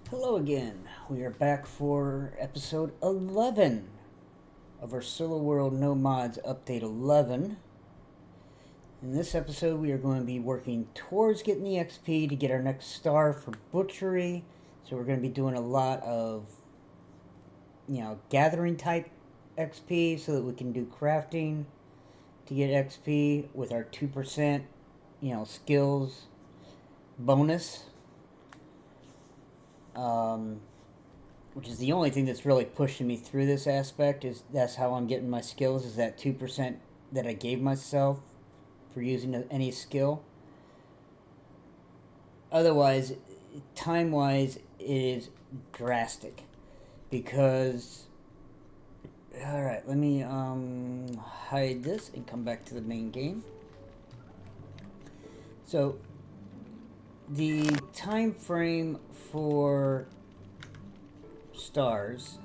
Hello again. We are back for episode 11 of our Solo World No Mods Update 11. In this episode, we are going to be working towards getting the XP to get our next star for Butchery. So we're going to be doing a lot of, gathering type XP so that we can do crafting to get XP with our 2%, skills bonus. Which is the only thing that's really pushing me through this aspect. Is that's how I'm getting my skills, is that 2% that I gave myself for using any skill. Otherwise, time wise, it is drastic because alright, let me hide this and come back to the main game. So the time frame for stars.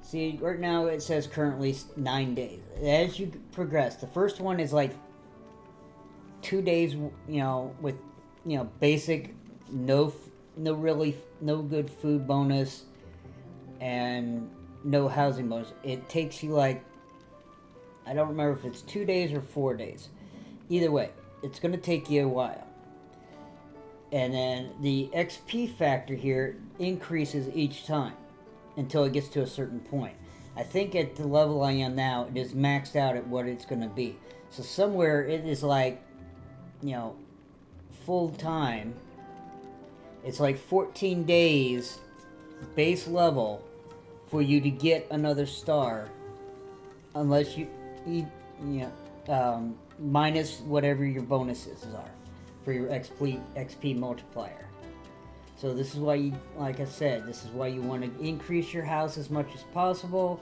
See, right now it says currently 9 days. As you progress, the first one is like 2 days, with, basic, no good food bonus and no housing bonus. It takes you like, I don't remember if it's 2 days or 4 days. Either way, it's going to take you a while. And then the XP factor here increases each time until it gets to a certain point. I think at the level I am now, it is maxed out at what it's going to be. So somewhere it is like, full time. It's like 14 days base level for you to get another star, unless you minus whatever your bonuses are for your XP multiplier. So this is why you, like I said, this is why you want to increase your house as much as possible.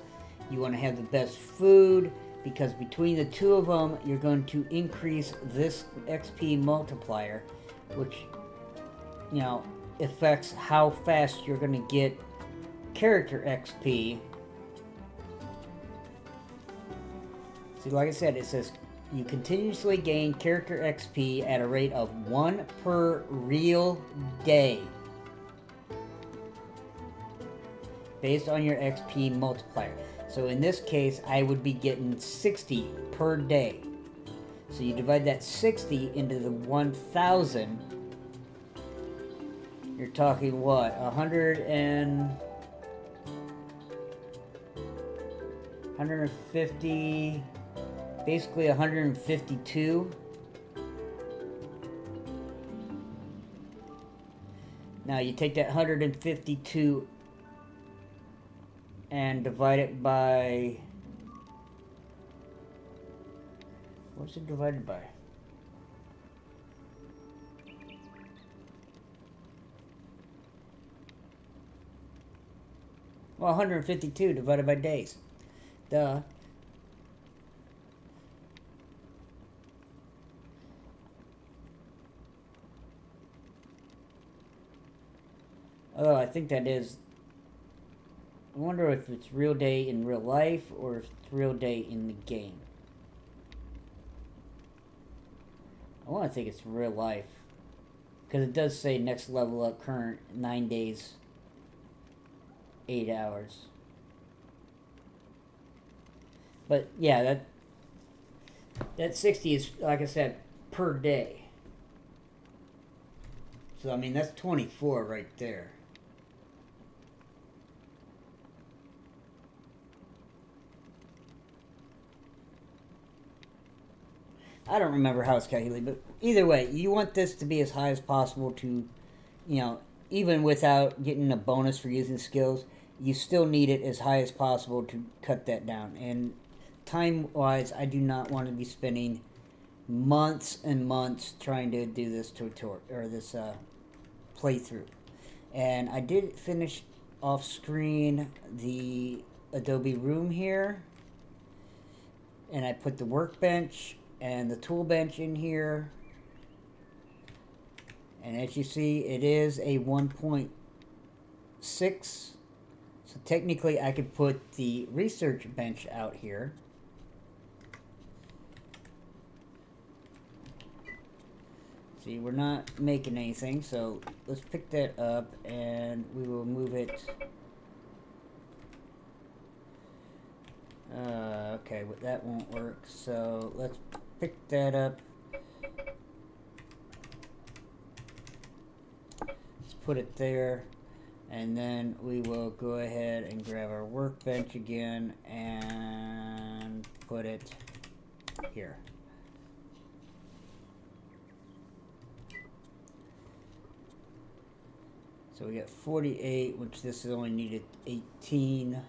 You want to have the best food, because between the two of them, you're going to increase this XP multiplier, which, affects how fast you're going to get character XP. See, like I said, it says you continuously gain character XP at a rate of 1 per real day, based on your XP multiplier. So in this case, I would be getting 60 per day. So you divide that 60 into the 1,000. You're talking what? 150, basically 152. Now you take that 152 and divide it by, what's it divided by? Well, 152 divided by days. Duh. Although I think that is, I wonder if it's real day in real life or if it's real day in the game. I want to think it's real life, because it does say next level up current 9 days, 8 hours. But yeah, that 60 is, like I said, per day. So I mean, that's 24 right there. I don't remember how it's calculated, but either way, you want this to be as high as possible to, even without getting a bonus for using skills, you still need it as high as possible to cut that down. And time-wise, I do not want to be spending months and months trying to do this tutorial, or this playthrough. And I did finish off screen the Adobe room here, and I put the workbench and the tool bench in here, and as you see, it is a 1.6, so technically I could put the research bench out here. See, we're not making anything, so let's pick that up and we will move it. Okay, but that won't work, so let's pick that up. Let's put it there, and then we will go ahead and grab our workbench again and put it here. So we got 48, which this is only needed 18.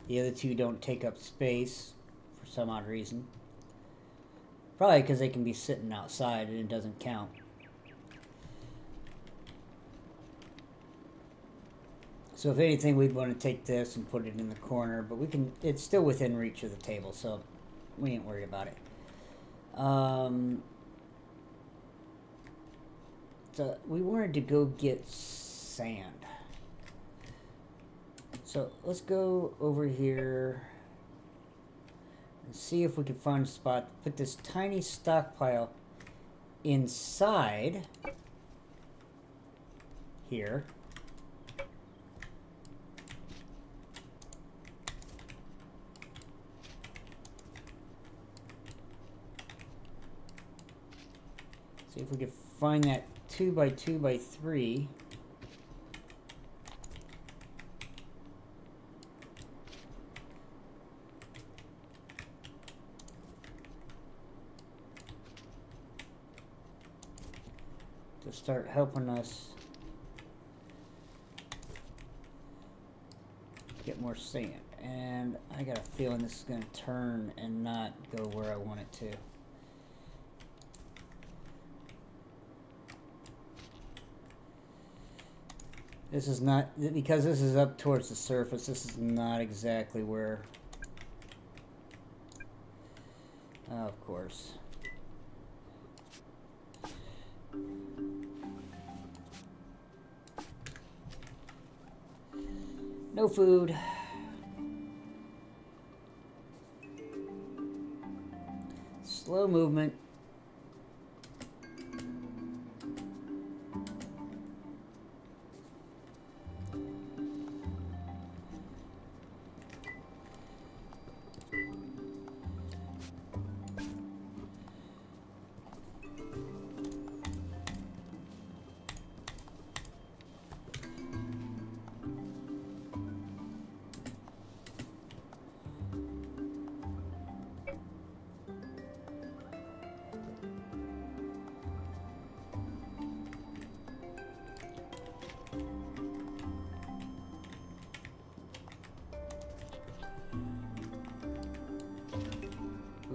The other two don't take up space for some odd reason. Probably because they can be sitting outside and it doesn't count. So if anything, we'd want to take this and put it in the corner, but we can. It's still within reach of the table, so we ain't worried about it. So we wanted to go get sand. So let's go over here and see if we can find a spot to put this tiny stockpile inside here. See if we can find that 2 by 2 by 3. To start helping us get more sand. And I got a feeling this is going to turn and not go where I want it to. This is not, because this is up towards the surface, this is not exactly where, of course. No food. Slow movement.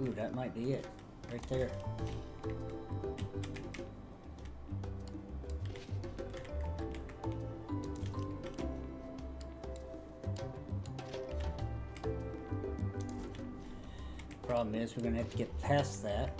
Ooh, that might be it. Right there. Problem is, we're going to have to get past that.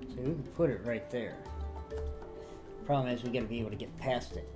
So we can put it right there. Problem is, we got to be able to get past it.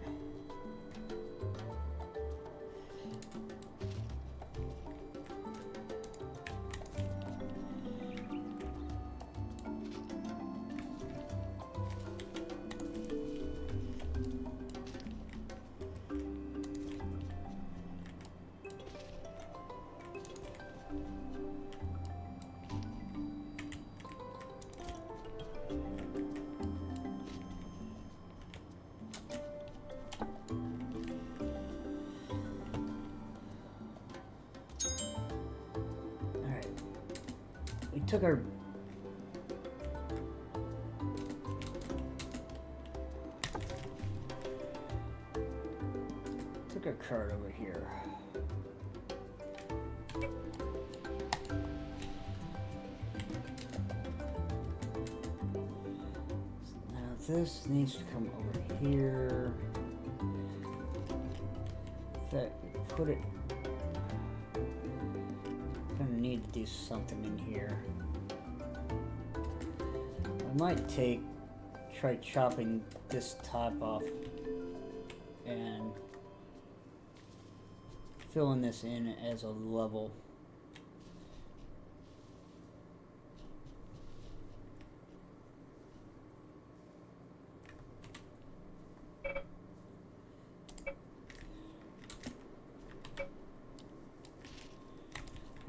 Took our card over here. Now this needs to come over here. That put it need to do something in here. I might try chopping this top off and filling this in as a level.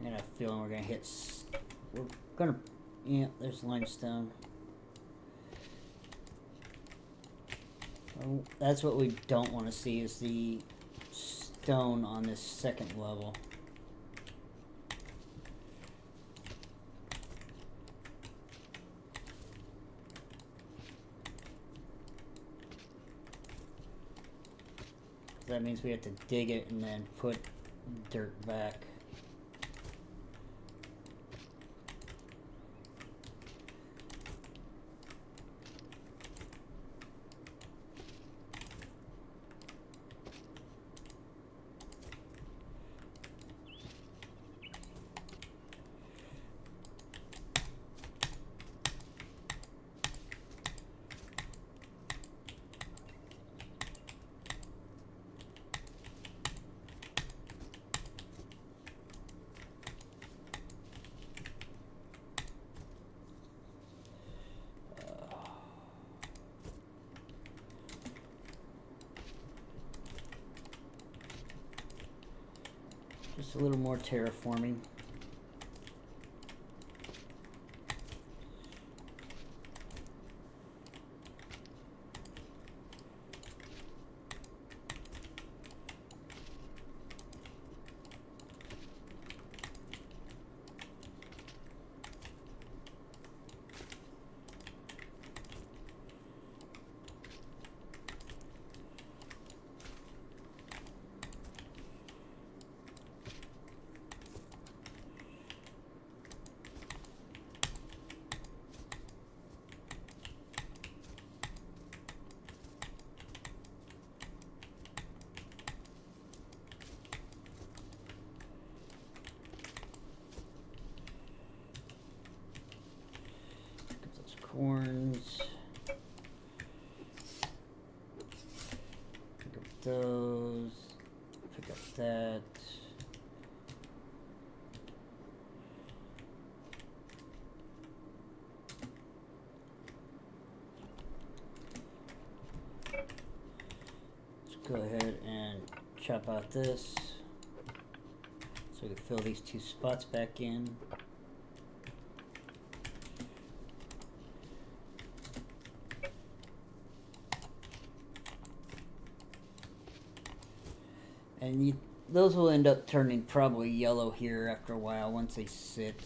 I got a feeling we're gonna yeah, there's limestone. Oh, that's what we don't want to see, is the stone on this second level. That means we have to dig it and then put dirt back. Just a little more terraforming. Corns. Pick up those. Pick up that. Let's go ahead and chop out this so we can fill these two spots back in. And those will end up turning probably yellow here after a while once they sit.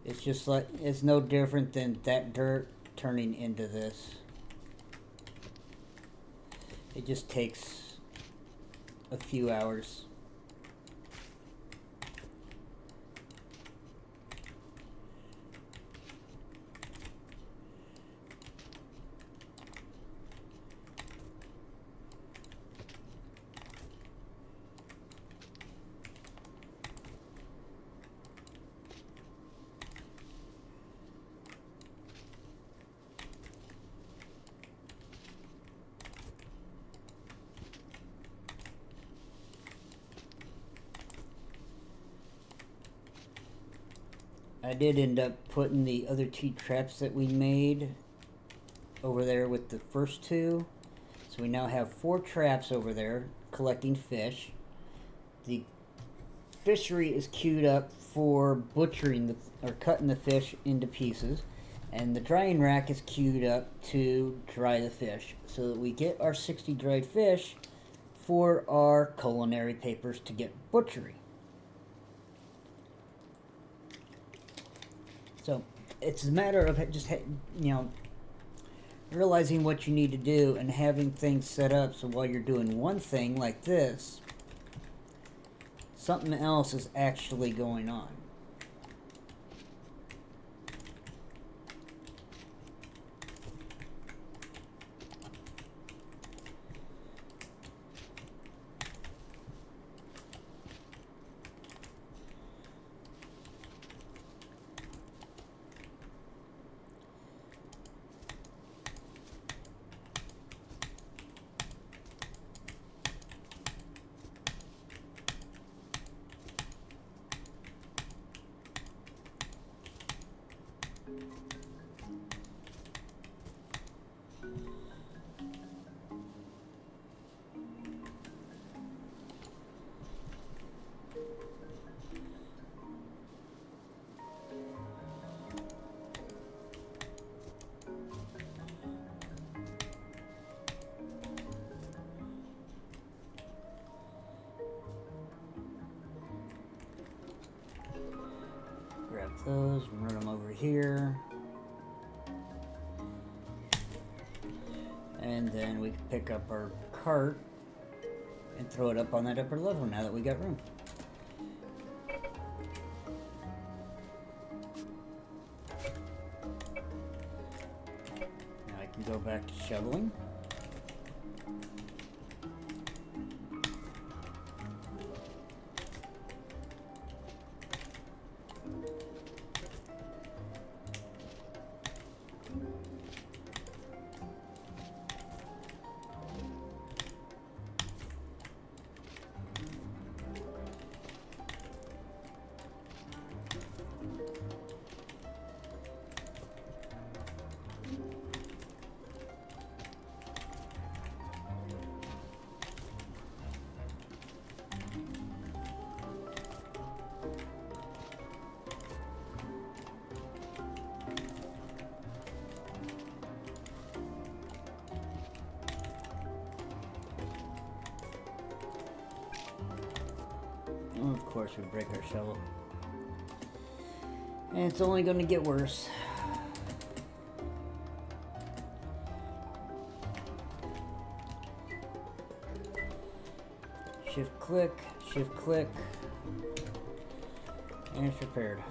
It's just like, it's no different than that dirt turning into this. It just takes a few hours. I did end up putting the other two traps that we made over there with the first two. So we now have 4 traps over there collecting fish. The fishery is queued up for butchering or cutting the fish into pieces. And the drying rack is queued up to dry the fish so that we get our 60 dried fish for our culinary papers to get butchery. So it's a matter of just, realizing what you need to do and having things set up so while you're doing one thing like this, something else is actually going on. those and run them over here. And then we can pick up our cart and throw it up on that upper level now that we got room. Now I can go back to shoveling. And of course we break our shovel. And it's only going to get worse. Shift click, and it's repaired.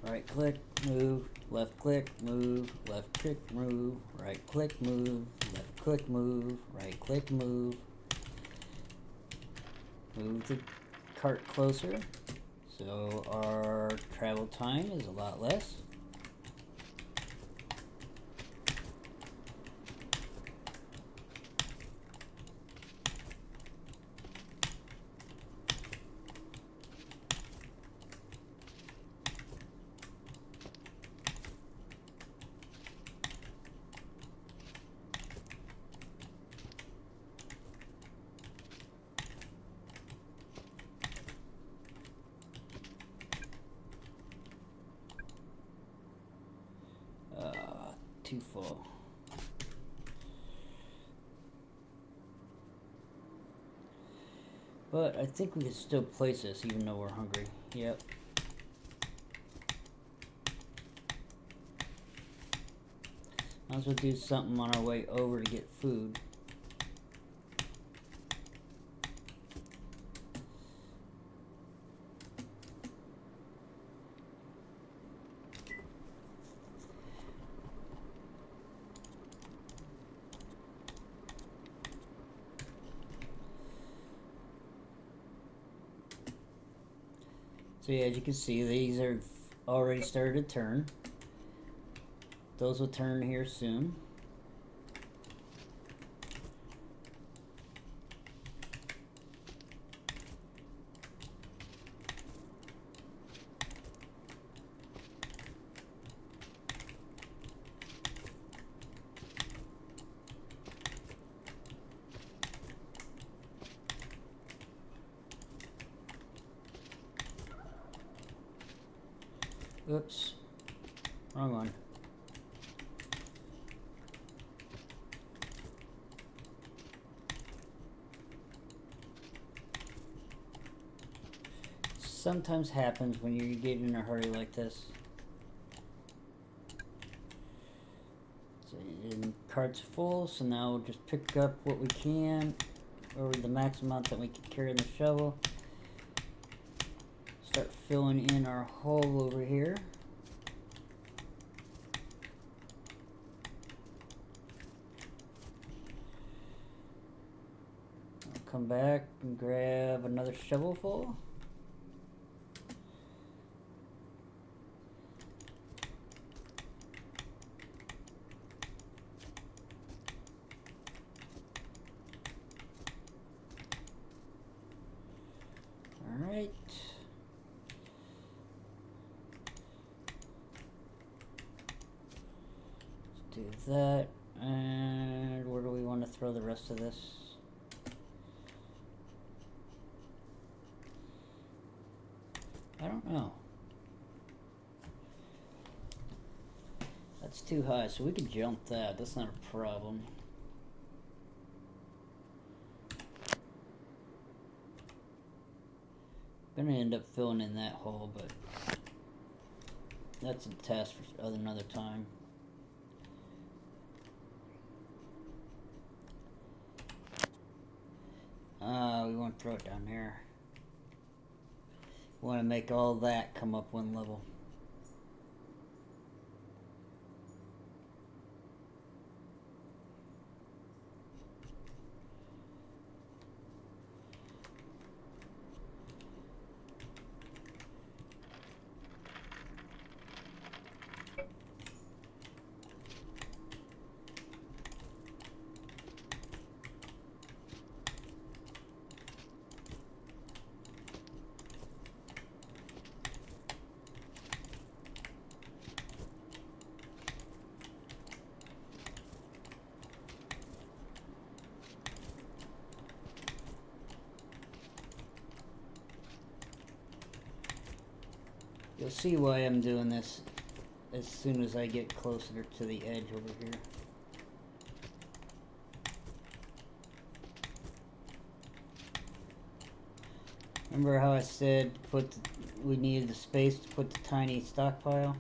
Right click, move, left click, move, left click, move, right click, move, left click, move, right click, move. Move the cart closer so our travel time is a lot less. Too full. But I think we can still place this even though we're hungry. Yep. Might as well do something on our way over to get food. So yeah, as you can see, these are already started to turn. Those will turn here soon. Oops, wrong one. Sometimes happens when you get in a hurry like this. cart's full, so now we'll just pick up what we can, or the max amount that we can carry in the shovel. Start filling in our hole over here. I'll come back and grab another shovel full. Alright. Let's do that. And where do we want to throw the rest of this? I don't know. That's too high, so we can jump that. That's not a problem. I'm gonna end up filling in that hole, but that's a task for another time. We want to throw it down there. We want to make all that come up one level. You'll see why I'm doing this as soon as I get closer to the edge over here. Remember how I said we needed the space to put the tiny stockpile?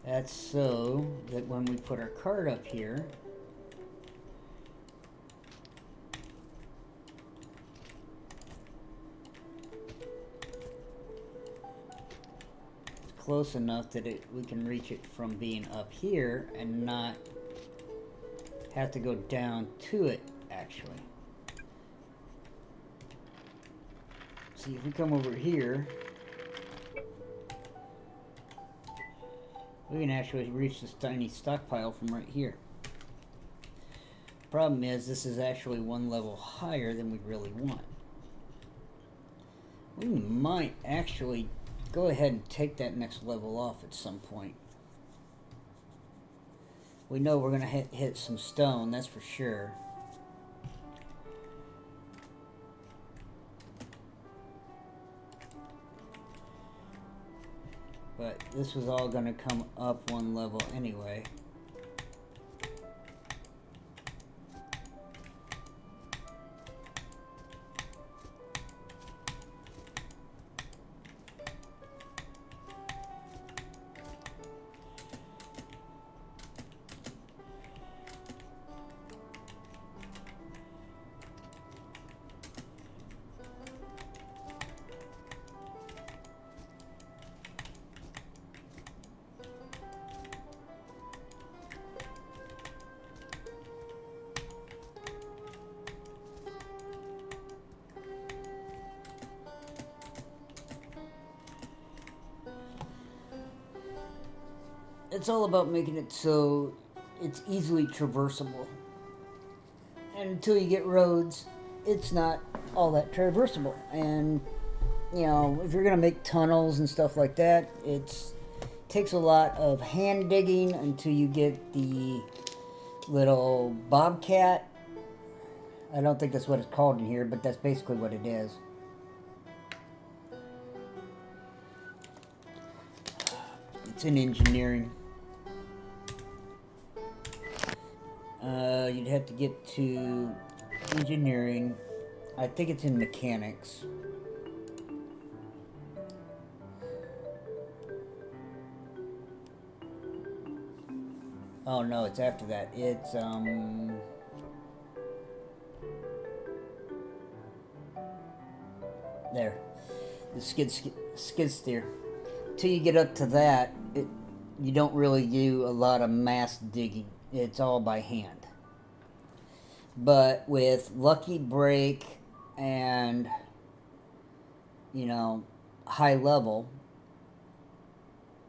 That's so that when we put our cart up here, close enough that we can reach it from being up here and not have to go down to it, actually. See, if we come over here, we can actually reach this tiny stockpile from right here. Problem is, this is actually one level higher than we really want. We might actually go ahead and take that next level off at some point. We know we're going to hit some stone, that's for sure. But this was all going to come up one level anyway. It's all about making it so it's easily traversable. And until you get roads, it's not all that traversable. And, you know, if you're going to make tunnels and stuff like that, it takes a lot of hand digging until you get the little bobcat. I don't think that's what it's called in here, but that's basically what it is. It's in engineering. You'd have to get to engineering. I think it's in mechanics. Oh no, it's after that. It's there. The skid steer. Till you get up to that, you don't really do a lot of mass digging. It's all by hand. But with Lucky Break and, you know, high level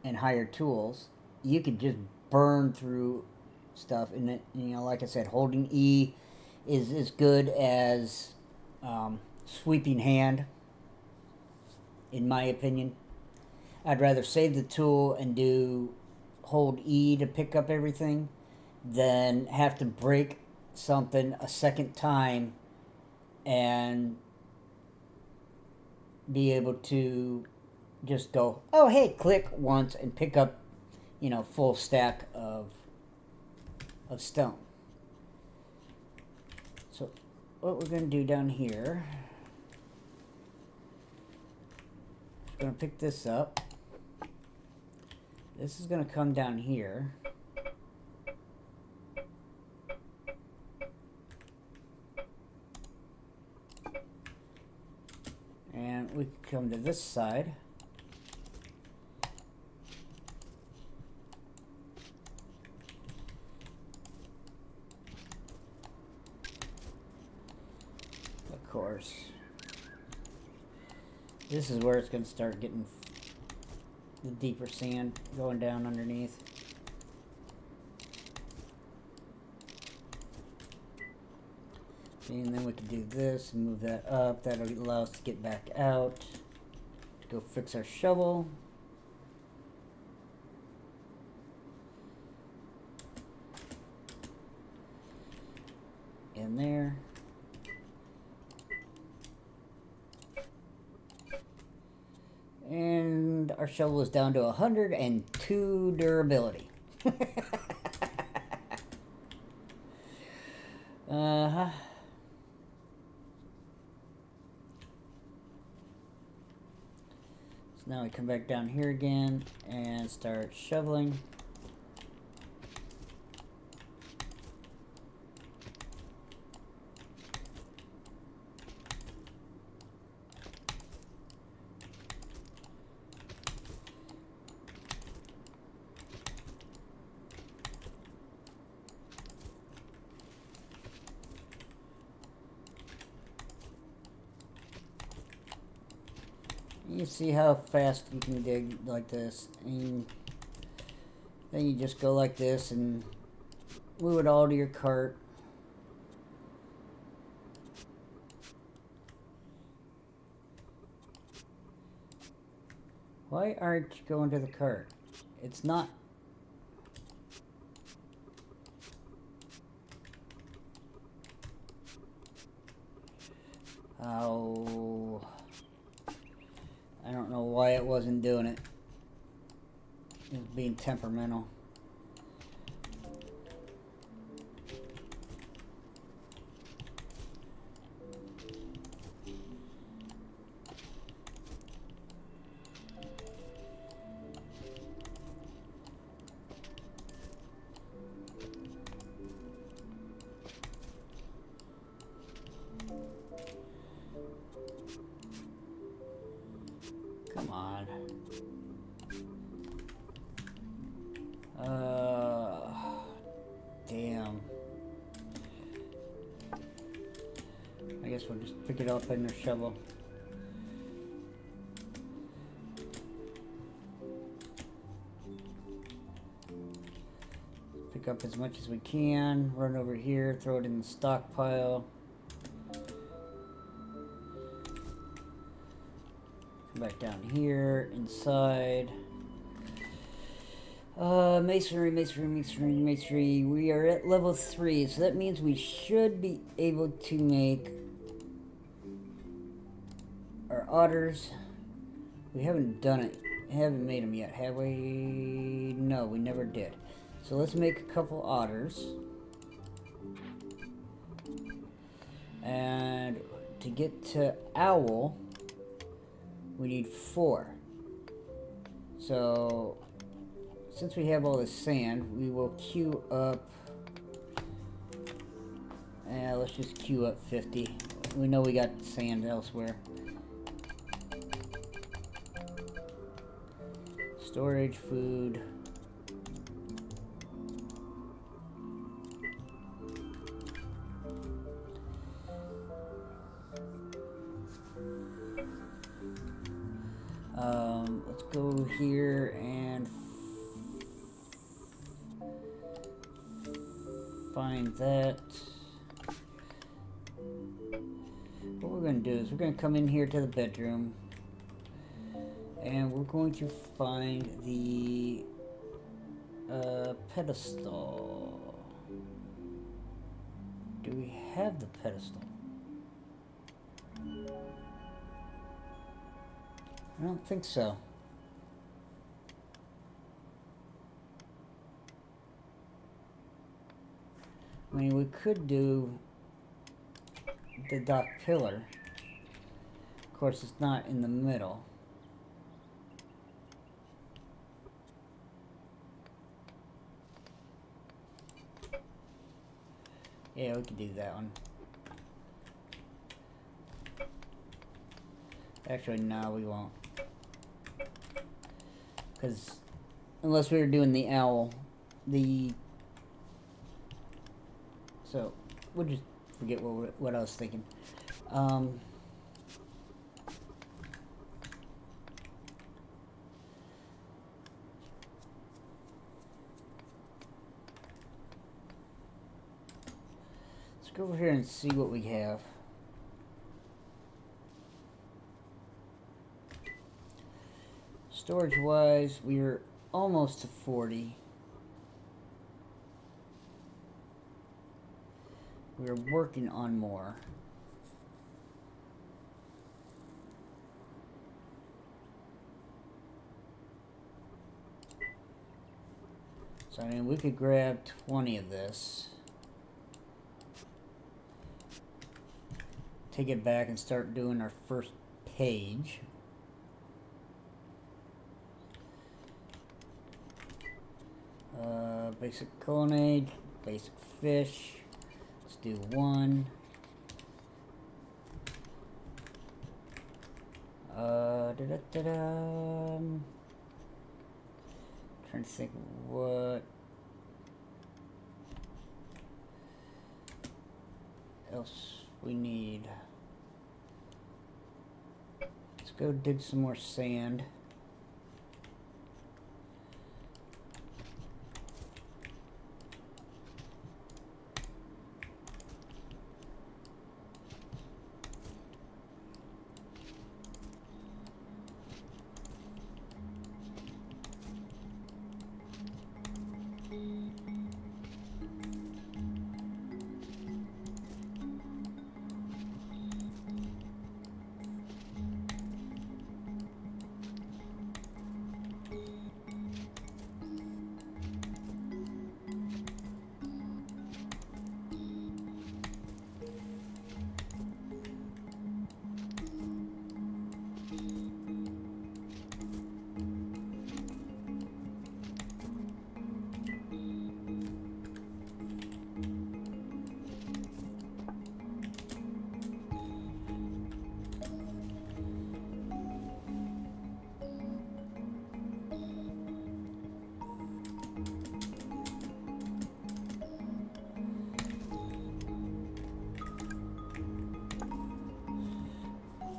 and higher tools, you could just burn through stuff. And it, you know, like I said, holding E is as good as sweeping hand, in my opinion. I'd rather save the tool and do hold E to pick up everything than have to break something a second time and be able to just go, oh hey, click once and pick up, you know, full stack of stone. So what we're going to do down here, I'm going to pick this up. This is going to come down here. And we come to this side. Of course. This is where it's going to start getting the deeper sand going down underneath. And then we can do this and move that up. That'll allow us to get back out. To go fix our shovel. In there. And our shovel is down to 102 durability. Uh-huh. So now we come back down here again and start shoveling. You see how fast you can dig like this, and then you just go like this and move it all to your cart. Why aren't you going to the cart? It's not. Oh. I don't know why it wasn't doing it. It was being temperamental. Come on. Damn. I guess we'll just pick it up in the shovel. Pick up as much as we can, run over here, throw it in the stockpile. Come back down here, inside. Masonry. We are at level 3, so that means we should be able to make our otters. We haven't done it. Haven't made them yet, have we? No, we never did. So let's make a couple otters. And to get to owl, we need 4. So since we have all this sand, we will queue up. Let's just queue up 50. We know we got sand elsewhere. Storage, food. Let's go here and find that. What we're going to do is we're going to come in here to the bedroom and we're going to find the pedestal. Do we have the pedestal? I don't think so. I mean, we could do the dock pillar. Of course, it's not in the middle. Yeah, we could do that one. Actually, no, we won't. Because unless we were doing the owl, so we'll just forget what I was thinking. Let's go over here and see what we have. Storage wise, we're almost to 40. We're working on more. So I mean, we could grab 20 of this, take it back and start doing our first page. Basic colonnade, basic fish. Let's do one. Trying to think what else we need. Let's go dig some more sand.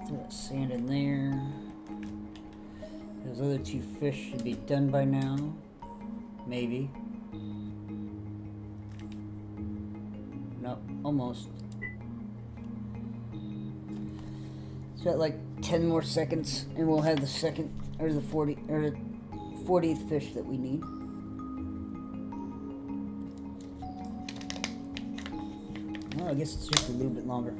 Throw that sand in there. Those other two fish should be done by now. Maybe. Nope, almost. It's got like 10 more seconds and we'll have the second, or the 40th fish that we need. Well, I guess it's just a little bit longer.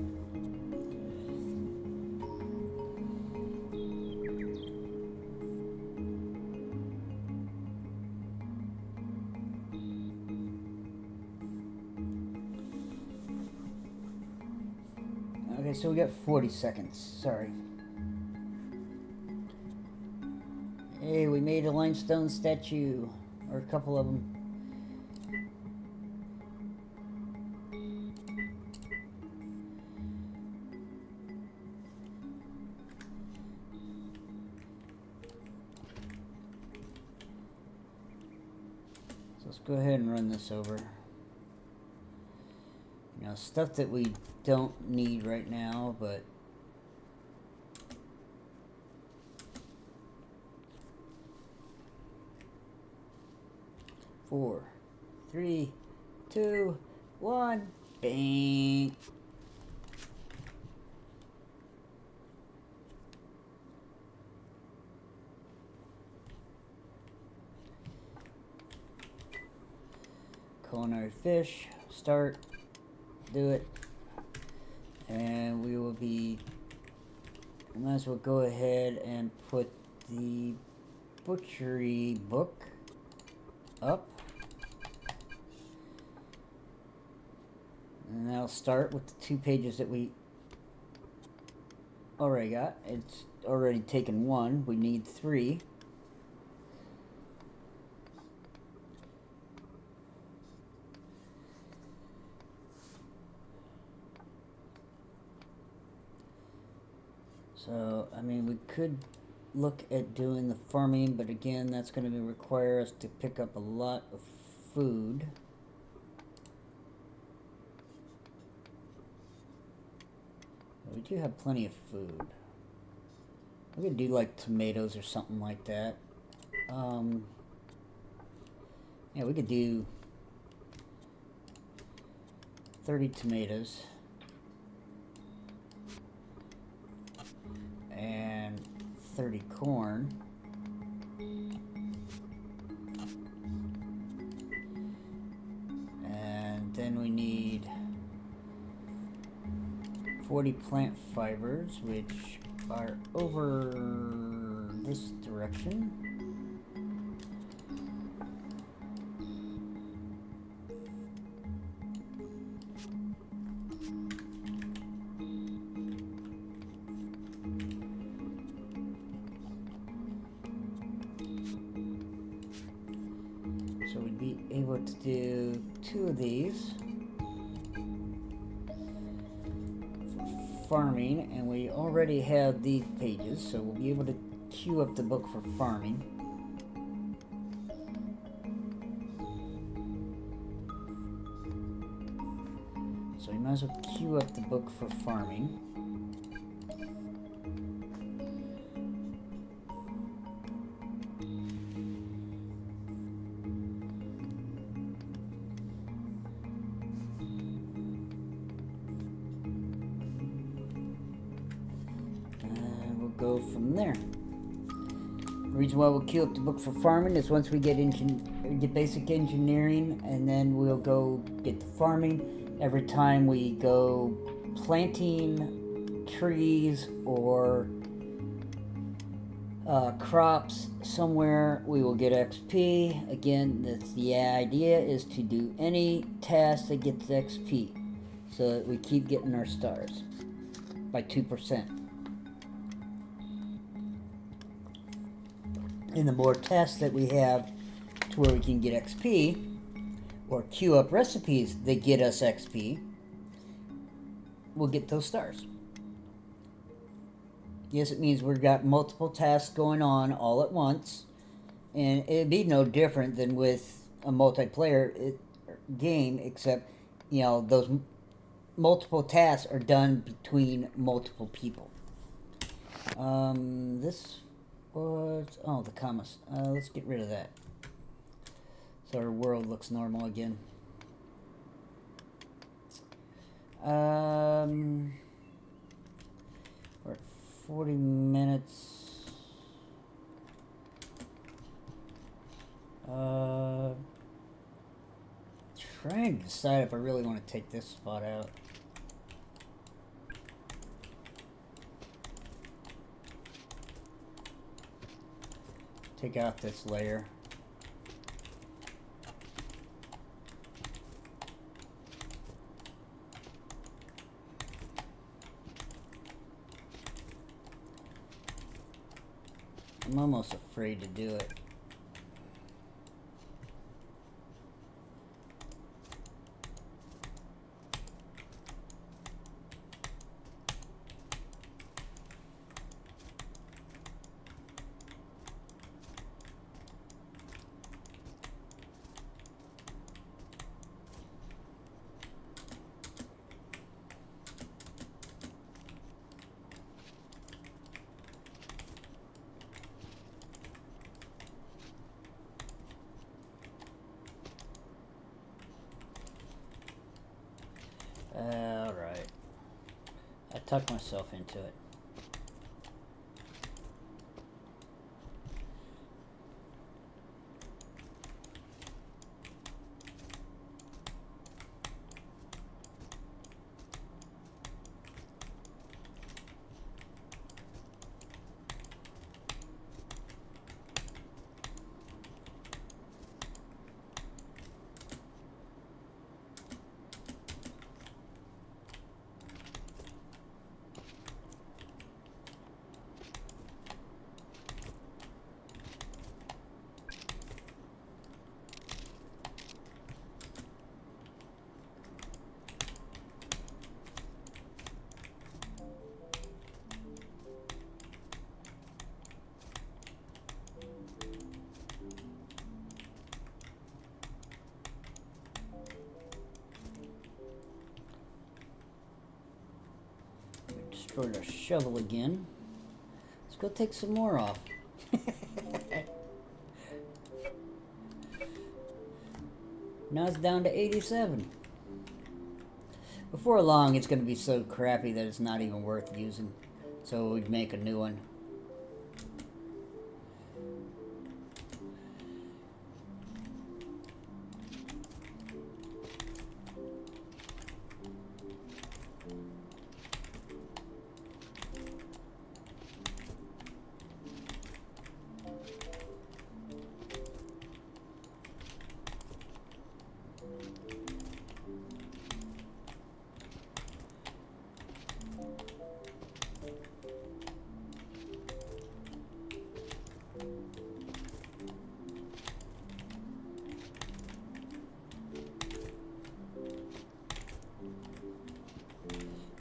Okay, so we got 40 seconds. Sorry. Hey, we made a limestone statue. or a couple of them. So let's go ahead and run this over. You know, stuff that we don't need right now, but 4, 3, 2, 1, bang. Culinary fish, start, do it, and we will be, might as well go ahead and put the butchery book up, and that'll start with the 2 pages that we already got. It's already taken 1, we need 3. So, I mean, we could look at doing the farming, but again, that's going to require us to pick up a lot of food. We do have plenty of food. We could do like tomatoes or something like that. Yeah, we could do 30 tomatoes. And 30 corn. And then we need 40 plant fibers, which are over this direction. So we'd be able to do 2 of these for farming, and we already have these pages, so we'll be able to queue up the book for farming. So we might as well queue up the book for farming. Go from there. The reason why we'll queue up the book for farming is once we get basic engineering, and then we'll go get the farming. Every time we go planting trees or crops somewhere, we will get XP. Again, the idea is to do any task that gets XP, so that we keep getting our stars by 2%. And the more tasks that we have to where we can get XP, or queue up recipes that get us XP, we'll get those stars. Yes, it means we've got multiple tasks going on all at once, and it'd be no different than with a multiplayer game, except, you know, those multiple tasks are done between multiple people. This was, oh, the commas. Let's get rid of that, so our world looks normal again. We're at 40 minutes. Trying to decide if I really want to take this spot out. Take out this layer. I'm almost afraid to do it. tuck myself into it. Destroyed our shovel again. Let's go take some more off. Now it's down to 87. Before long, it's going to be so crappy that it's not even worth using. So we'd make a new one.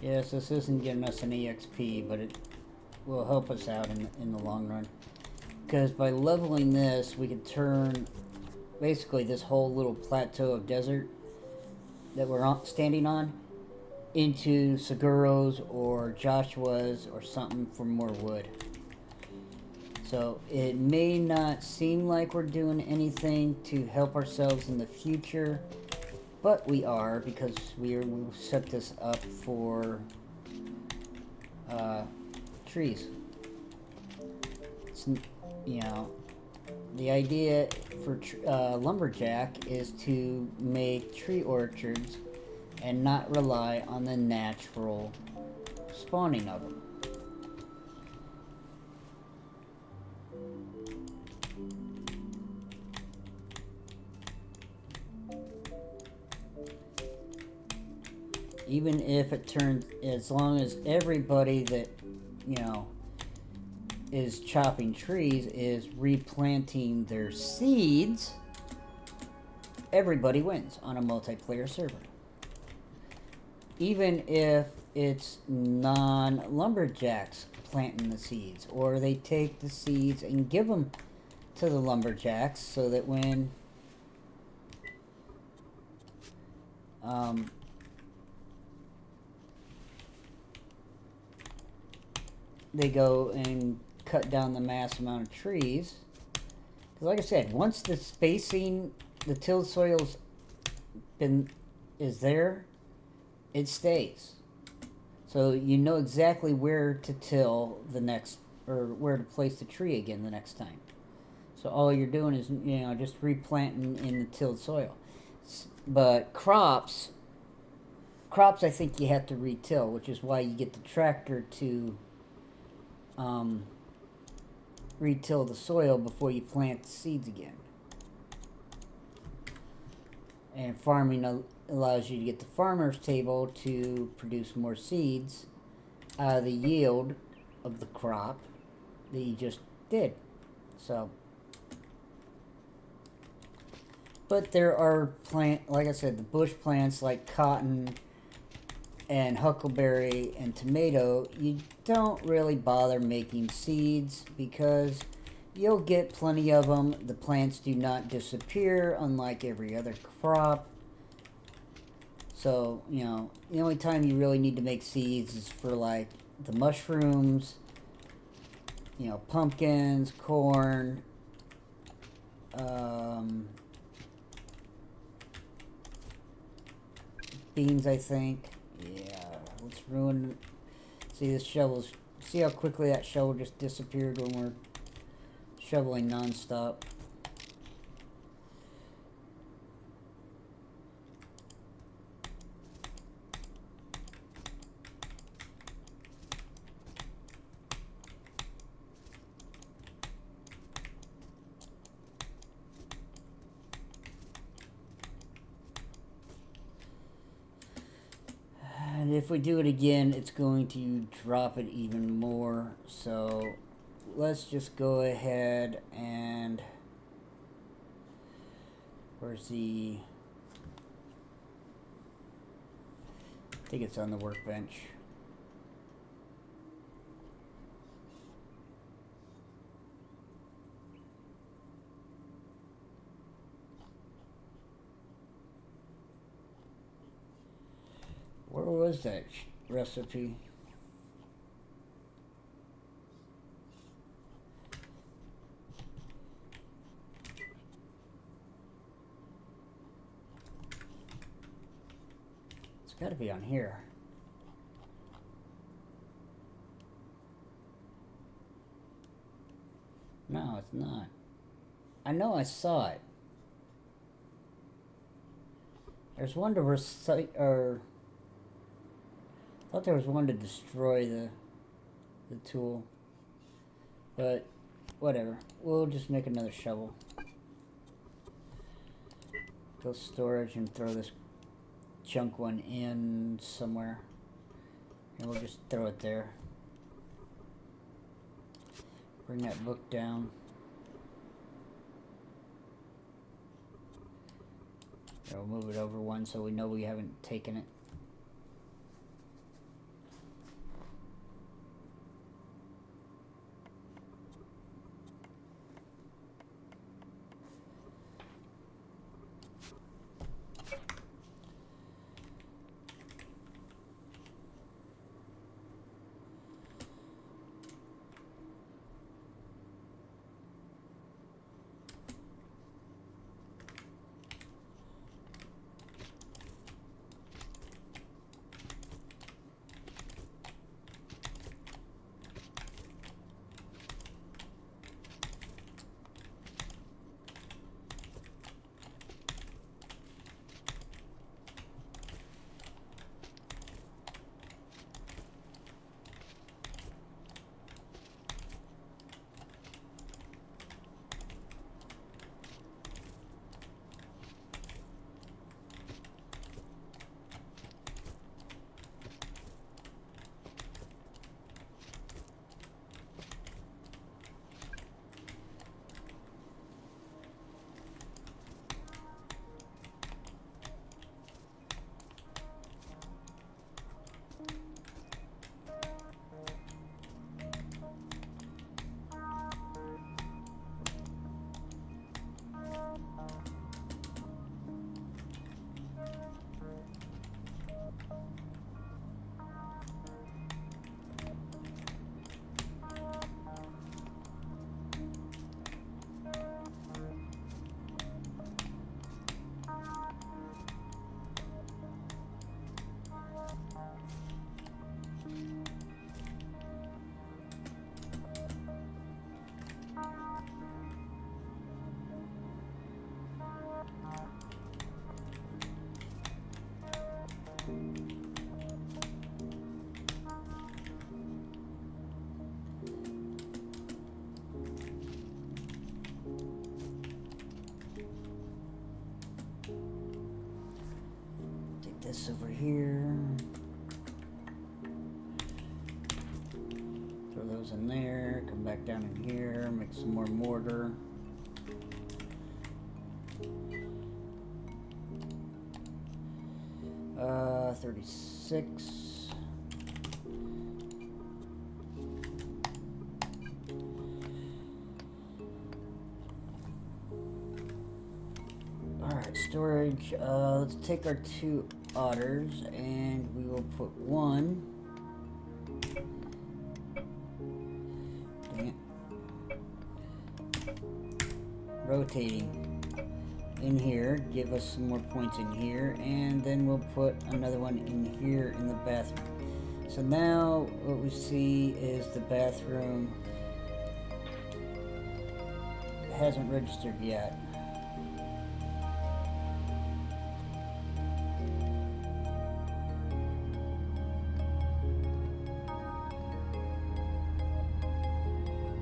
Yes, this isn't giving us an EXP, but it will help us out in the long run. Because by leveling this, we could turn basically this whole little plateau of desert that we're standing on into Seguro's or Joshua's or something for more wood. So it may not seem like we're doing anything to help ourselves in the future, but we are, because we'll set this up for trees. It's, you know, the idea for lumberjack is to make tree orchards and not rely on the natural spawning of them. Even if it turns, as long as everybody that, you know, is chopping trees is replanting their seeds, everybody wins on a multiplayer server. Even if it's non-lumberjacks planting the seeds, or they take the seeds and give them to the lumberjacks so that when they go and cut down the mass amount of trees. Because like I said, once the spacing, the tilled soil's is there, it stays. So you know exactly where to till the next, or where to place the tree again the next time. So all you're doing is, you know, just replanting in the tilled soil. But crops I think you have to retill, which is why you get the tractor to retill the soil before you plant the seeds again. And farming allows you to get the farmer's table to produce more seeds out of the yield of the crop that you just did. So, but there are like I said, the bush plants like cotton and huckleberry and tomato, you don't really bother making seeds because you'll get plenty of them. The plants do not disappear, unlike every other crop. So, you know, the only time you really need to make seeds is for like the mushrooms, you know, pumpkins, corn, beans, I think. Yeah, let's ruin See this shovel's. See how quickly that shovel just disappeared when we're shoveling non-stop. And if we do it again, it's going to drop it even more. So let's just go ahead and... Where's the... I think it's on the workbench. Where was that recipe? It's got to be on here. No, it's not. I know I saw it. There's one to recite, or I thought there was one to destroy the tool, but whatever. We'll just make another shovel. Go storage and throw this junk one in somewhere, and we'll just throw it there. Bring that book down. We'll move it over one so we know we haven't taken it. This over here. Throw those in there. Come back down in here. Make some more mortar. Uh, 36. Alright, storage. Let's take our 2 otters and we will put one. Dang it. Rotating in here, give us some more points in here, and then we'll put another one in here in the bathroom. So now what we see is the bathroom hasn't registered yet.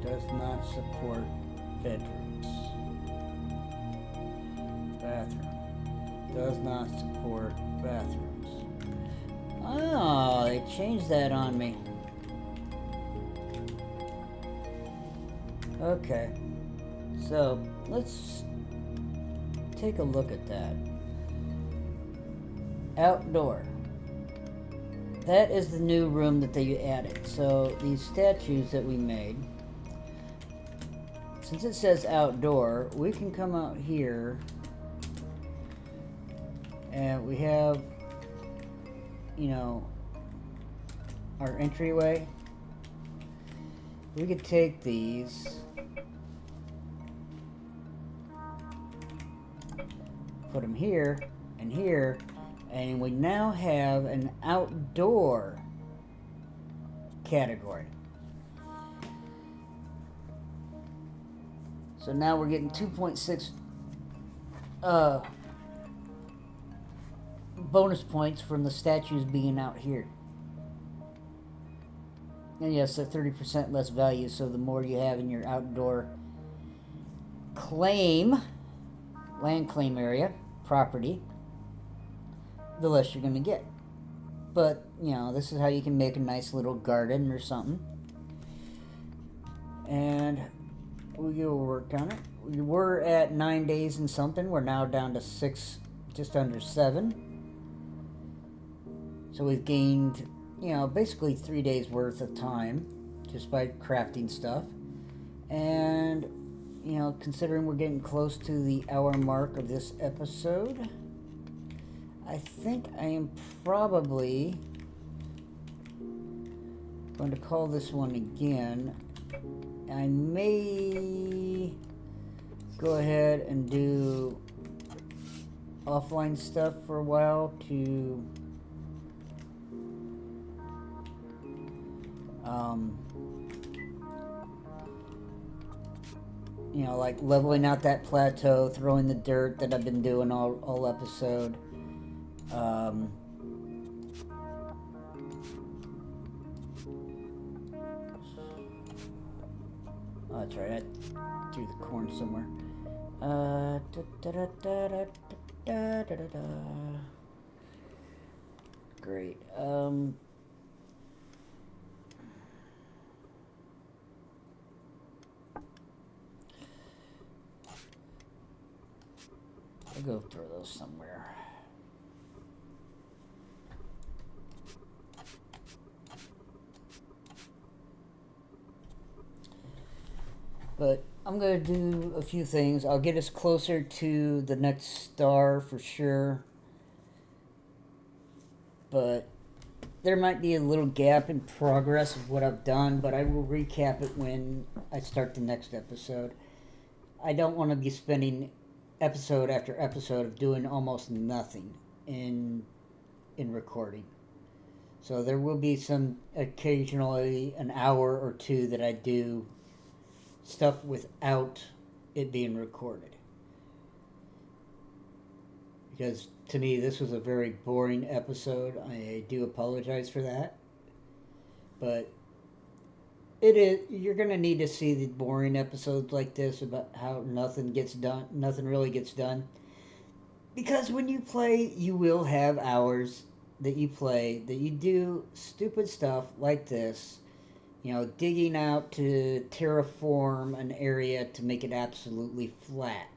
Does not support bedrooms. Bathroom. Does not support bathrooms. Oh, they changed that on me. Okay. So, let's take a look at that. Outdoor. That is the new room that they added. So, these statues that we made, since it says outdoor, we can come out here and we have, you know, our entryway. We could take these, put them here and here, and we now have an outdoor category. So now we're getting 2.6 bonus points from the statues being out here. And yes, a 30% less value, so the more you have in your outdoor claim, land claim area, property, the less you're going to get. But, you know, this is how you can make a nice little garden or something. And we will work on it. We were at 9 days and something. We're now down to 6, just under 7. So we've gained, you know, basically 3 days worth of time just by crafting stuff. And, you know, considering we're getting close to the hour mark of this episode, I think I am probably going to call this one again. I may go ahead and do offline stuff for a while to you know, like leveling out that plateau, throwing the dirt that I've been doing all episode. Oh, that's right, I threw the corn somewhere. Great. I'll go throw those somewhere. But I'm going to do a few things. I'll get us closer to the next star for sure. But there might be a little gap in progress of what I've done, but I will recap it when I start the next episode. I don't want to be spending episode after episode of doing almost nothing in recording. So there will be some occasionally an hour or two that I do stuff without it being recorded. Because to me this was a very boring episode. I do apologize for that. But it is, you're going to need to see the boring episodes like this about how nothing really gets done. Because when you play, you will have hours that you play, that you do stupid stuff like this. You know, digging out to terraform an area to make it absolutely flat.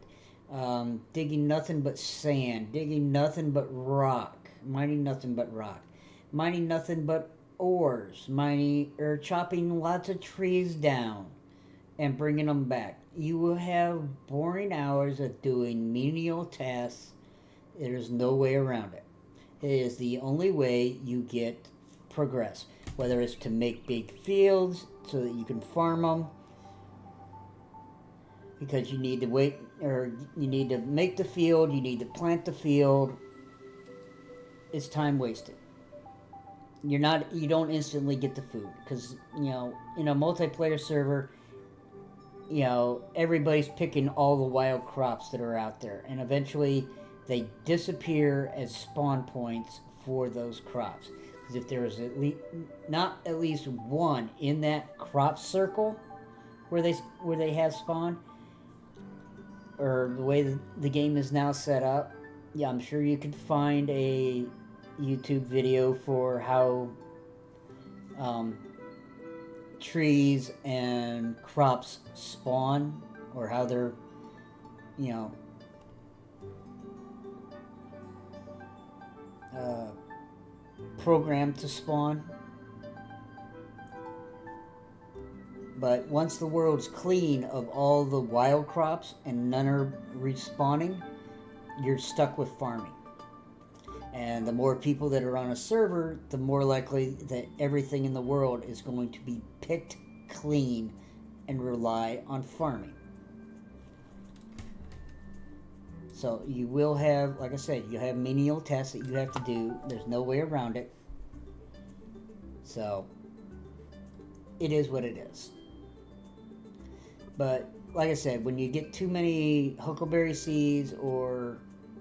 Digging nothing but sand. Digging nothing but rock. Mining nothing but rock. Mining nothing but ores, chopping lots of trees down and bringing them back. You will have boring hours of doing menial tasks. There's no way around it. It is the only way you get progress, whether it's to make big fields so that you can farm them, because you need to wait, or you need to make the field, you need to plant the field. It's time wasted. you don't instantly get the food because in a multiplayer server, everybody's picking all the wild crops that are out there, and eventually they disappear as spawn points for those crops. Because if there is not at least one in that crop circle where they have spawn, or the way the game is now set up, yeah, I'm sure you could find a YouTube video for how um, trees and crops spawn, or how they're, you know, uh, programmed to spawn. But once the world's clean of all the wild crops and none are respawning, you're stuck with farming. And the more people that are on a server, the more likely that everything in the world is going to be picked clean and rely on farming. So you will have, like I said, you have menial tests that you have to do. There's no way around it. So it is what it is. But like I said, when you get too many huckleberry seeds or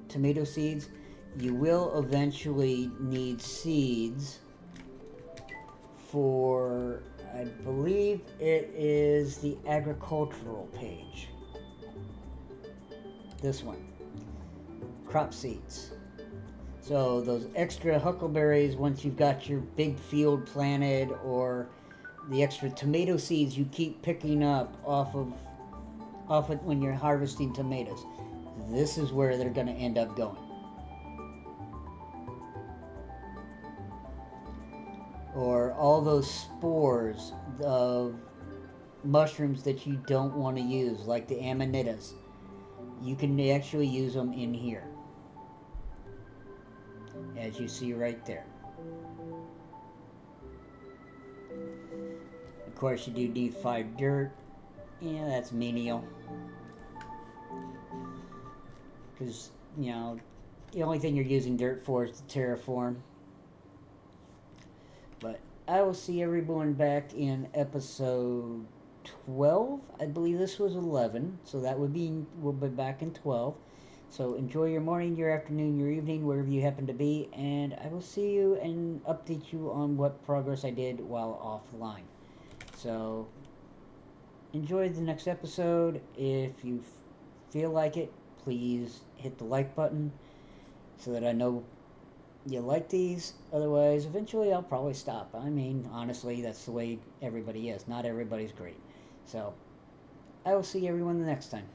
tomato seeds, you will eventually need seeds for, I believe it is the agricultural page. This one. Crop seeds. So those extra huckleberries, once you've got your big field planted, or the extra tomato seeds you keep picking up off of when you're harvesting tomatoes, this is where they're going to end up going. Or all those spores of mushrooms that you don't want to use, like the amanitas, you can actually use them in here, as you see right there. Of course, you do need 5 dirt. Yeah, that's menial. Because, the only thing you're using dirt for is to terraform. But I will see everyone back in episode 12. I believe this was 11. So we'll be back in 12. So enjoy your morning, your afternoon, your evening, wherever you happen to be. And I will see you and update you on what progress I did while offline. So enjoy the next episode. If you feel like it, please hit the like button so that I know you like these. Otherwise, eventually I'll probably stop. I mean, honestly, that's the way everybody is. Not everybody's great. So I will see everyone the next time.